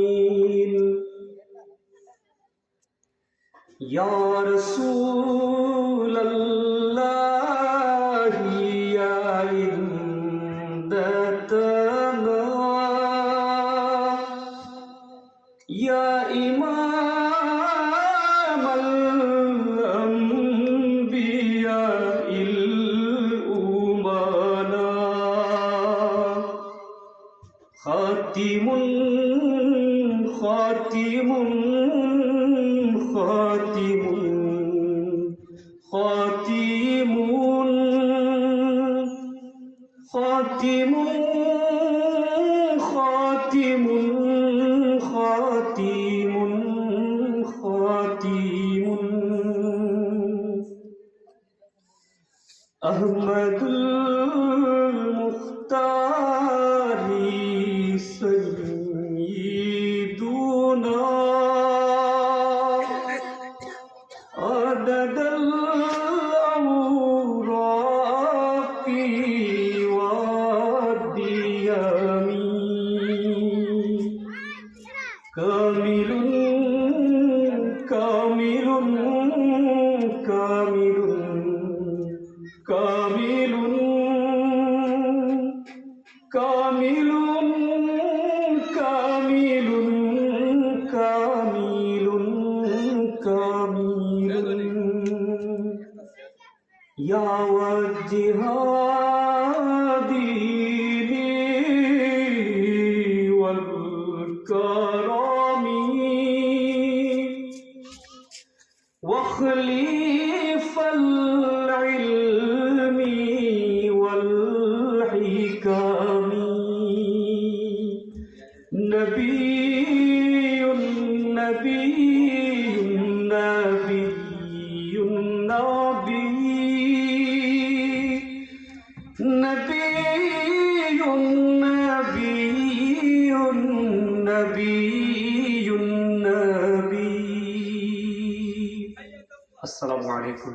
آمين يا رسول الله يا عندتنا يا إمام الأنبياء الأمنا خاتم خاتم خاتم خاتم خاتم خاتم خاتم خاتم أحمد المختار سيدنا عدد الأوراق والديام كامل كامل كامل كامل كامل كامل كامل كامل يا وجه الدين والكرم وخليف العلم والحكم نبي نبي نبي نبي نبي نبي نبي السلام عليكم